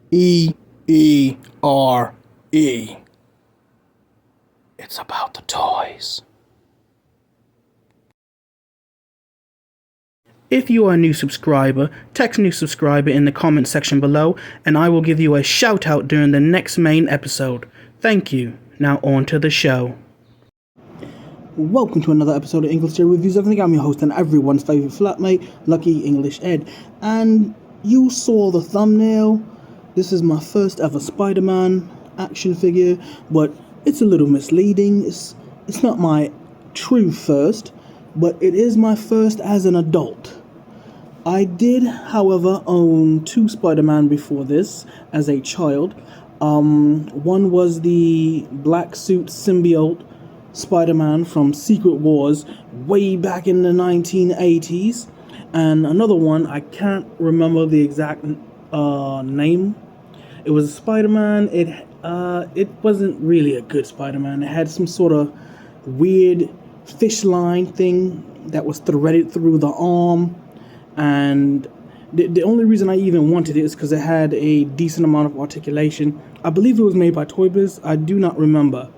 E-E-R-E. It's about the toys. If you are a new subscriber, text new subscriber in the comment section below, and I will give you a shout out during the next main episode. Thank you. Now on to the show. Welcome to another episode of English Theory Reviews. I'm your host and everyone's favourite flatmate, Lucky English Ed. And you saw the thumbnail. This is my first ever Spider-Man action figure, but it's a little misleading. It's not my true first, but it is my first as an adult. I did, however, own two Spider-Man before this as a child. One was the black suit symbiote Spider-Man from Secret Wars way back in the 1980s, and another one, I can't remember the exact name. It was a Spider-Man. It wasn't really a good Spider-Man. It had some sort of weird fish line thing that was threaded through the arm, and the only reason I even wanted it is because it had a decent amount of articulation. I believe it was made by Toy Biz. I do not remember.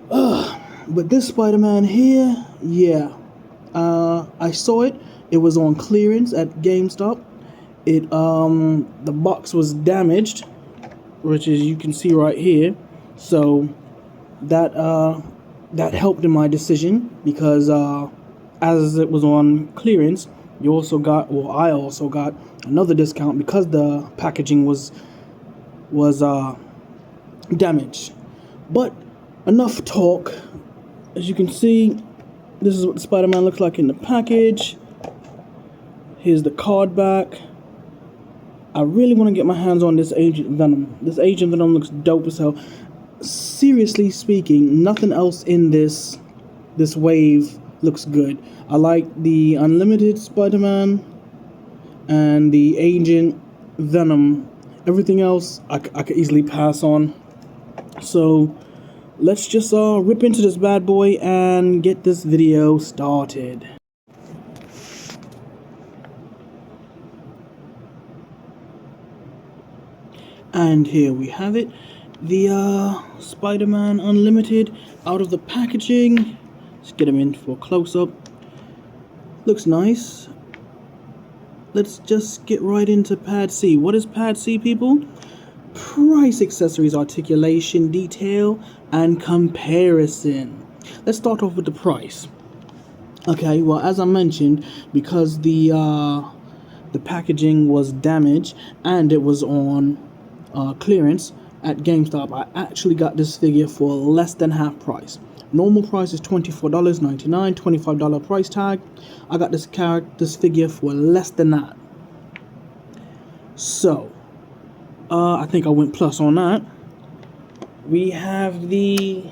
But this Spider-Man here, yeah, I saw it. It was on clearance at GameStop. The box was damaged, which is you can see right here. So that helped in my decision because as it was on clearance, I also got another discount because the packaging was damaged. But enough talk. As you can see, this is what the Spider-Man looks like in the package. Here's the card back. I really want to get my hands on this Agent Venom. This Agent Venom looks dope as hell. Seriously speaking, nothing else in this wave looks good. I like the Unlimited Spider-Man and the Agent Venom. Everything else I could easily pass on. So let's just rip into this bad boy and get this video started. And here we have it. The Spider-Man Unlimited out of the packaging. Let's get him in for a close-up. Looks nice. Let's just get right into Pad C. What is Pad C, people? Price, accessories, articulation, detail, and comparison. Let's start off with the price. Okay, well, as I mentioned, because the packaging was damaged and it was on clearance at GameStop, I actually got this figure for less than half price. Normal price is $24.99, $25 price tag. I got this figure for less than that. So I think I went plus on that. We have the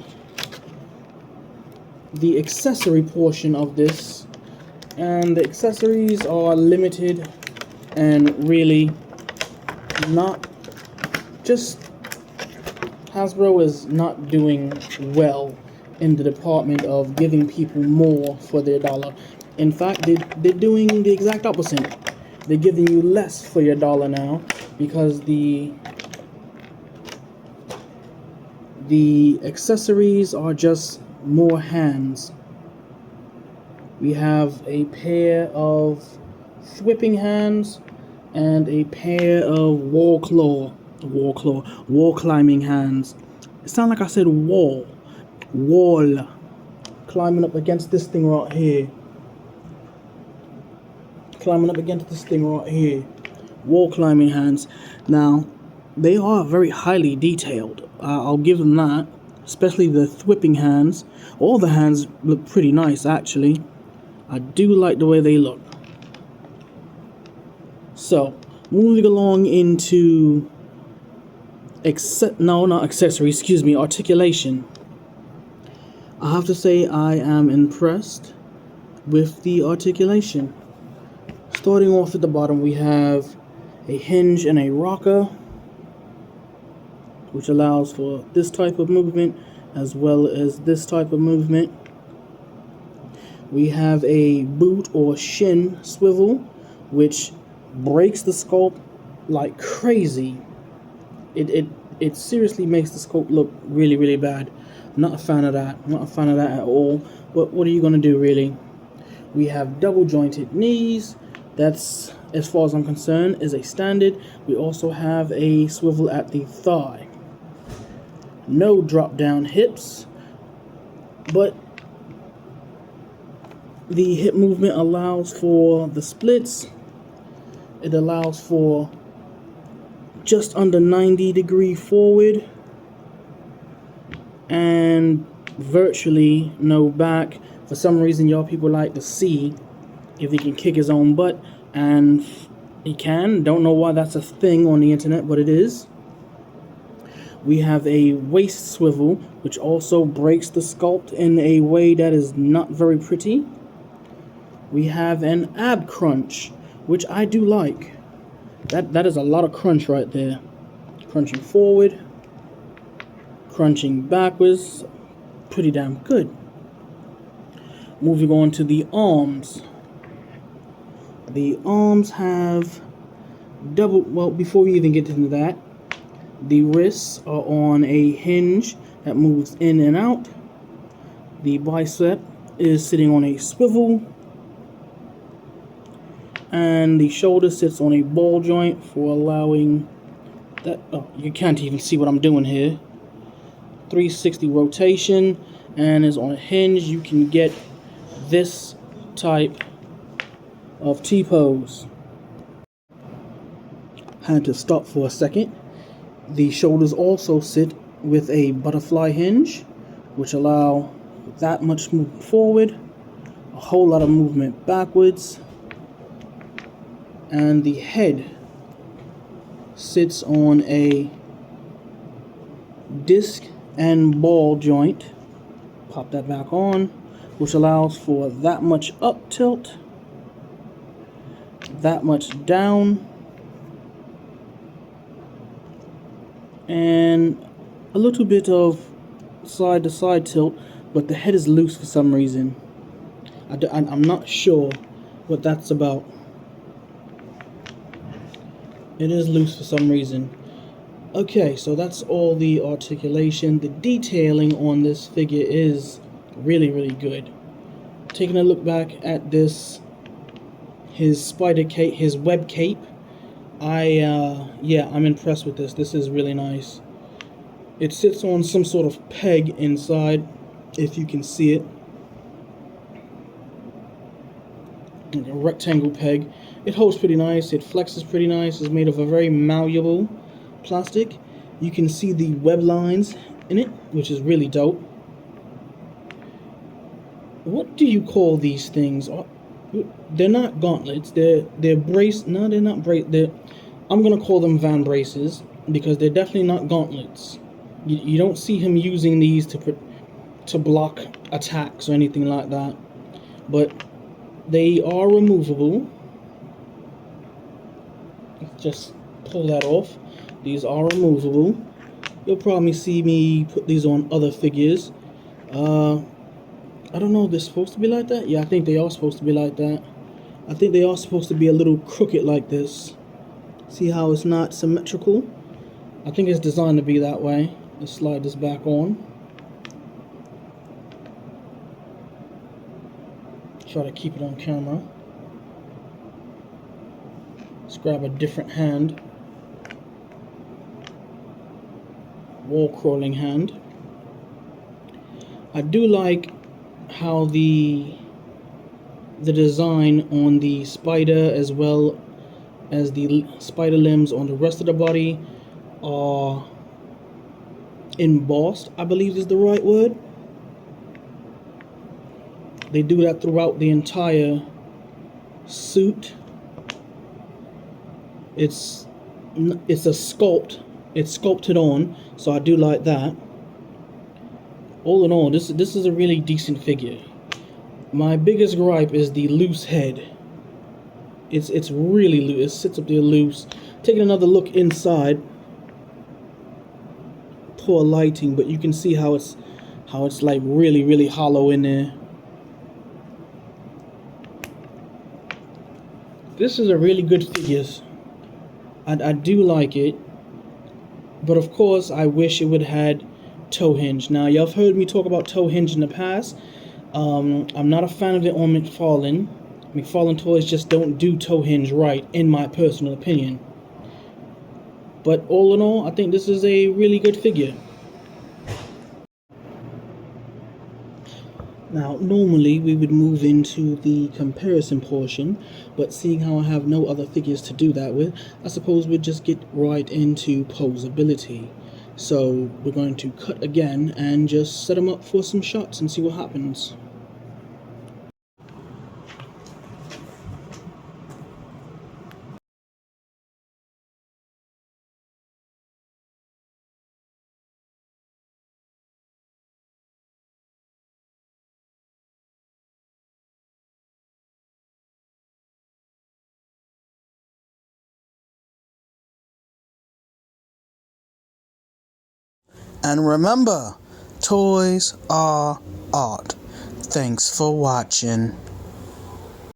accessory portion of this, and the accessories are limited and really not. Just Hasbro is not doing well in the department of giving people more for their dollar. In fact, they're doing the exact opposite. They're giving you less for your dollar now because the accessories are just more hands. We have a pair of whipping hands and a pair of wall climbing hands. It sounds like I said wall climbing up against this thing right here. Wall climbing hands. Now, they are very highly detailed. I'll give them that. Especially the whipping hands. All the hands look pretty nice, actually. I do like the way they look. So, moving along into articulation. I have to say I am impressed with the articulation. Starting off at the bottom, we have a hinge and a rocker, which allows for this type of movement as well as this type of movement. We have a boot or shin swivel, which breaks the sculpt like crazy. It seriously makes the sculpt look really, really bad. Not a fan of that. Not a fan of that at all. But what are you gonna do, really? We have double jointed knees. That's, as far as I'm concerned, is a standard. We also have a swivel at the thigh. No drop down hips, but the hip movement allows for the splits. It allows for just under 90-degree forward and virtually no back. For some reason, y'all people like to see if he can kick his own butt, and he can. Don't know why that's a thing on the internet, but it is. We have a waist swivel, which also breaks the sculpt in a way that is not very pretty. We have an ab crunch, which I do like. That is a lot of crunch right there. Crunching forward, crunching backwards, pretty damn good. Moving on to the arms. The arms have double, well, before we even get into that, the wrists are on a hinge that moves in and out. The bicep is sitting on a swivel. And the shoulder sits on a ball joint for allowing that, oh, you can't even see what I'm doing here. 360 rotation, and is on a hinge. You can get this type of T-pose. Had to stop for a second. The shoulders also sit with a butterfly hinge, which allow that much movement forward, a whole lot of movement backwards. And the head sits on a disc and ball joint. Pop that back on, which allows for that much up tilt, that much down, and a little bit of side to side tilt, but the head is loose for some reason. I'm not sure what that's about. It is loose for some reason. Okay, so that's all the articulation. The detailing on this figure is really, really good. Taking a look back at this, his spider cape, his web cape, yeah, I'm impressed with this. This is really nice. It sits on some sort of peg inside, if you can see it. A rectangle peg. It holds pretty nice, it flexes pretty nice, it's made of a very malleable plastic. You can see the web lines in it, which is really dope. What do you call these things? They're not gauntlets, they're brace, no, they're not brace, I'm gonna call them van braces, because they're definitely not gauntlets. You don't see him using these to block attacks or anything like that, but they are removable. Just pull that off. These are removable. You'll probably see me put these on other figures. I don't know if they're supposed to be like that. Yeah, I think they are supposed to be like that. I think they are supposed to be a little crooked like this. See how it's not symmetrical? I think it's designed to be that way. Let's slide this back on. Try to keep it on camera. Let's grab a different hand. Wall crawling hand. I do like how the design on the spider as well as the spider limbs on the rest of the body are embossed, I believe is the right word. They do that throughout the entire suit. It's a sculpt. It's sculpted on, so I do like that. All in all, this is a really decent figure. My biggest gripe is the loose head. It's really loose. It sits up there loose. Taking another look inside. Poor lighting, but you can see how it's like really hollow in there. This is a really good figure. I do like it. But of course, I wish it would have had toe hinge. Now, y'all have heard me talk about toe hinge in the past. I'm not a fan of it on McFarlane. McFarlane toys just don't do toe hinge right, in my personal opinion. But all in all, I think this is a really good figure. Now, normally we would move into the comparison portion, but seeing how I have no other figures to do that with, I suppose we'd just get right into posability. So we're going to cut again and just set them up for some shots and see what happens. And remember, toys are art. Thanks for watching.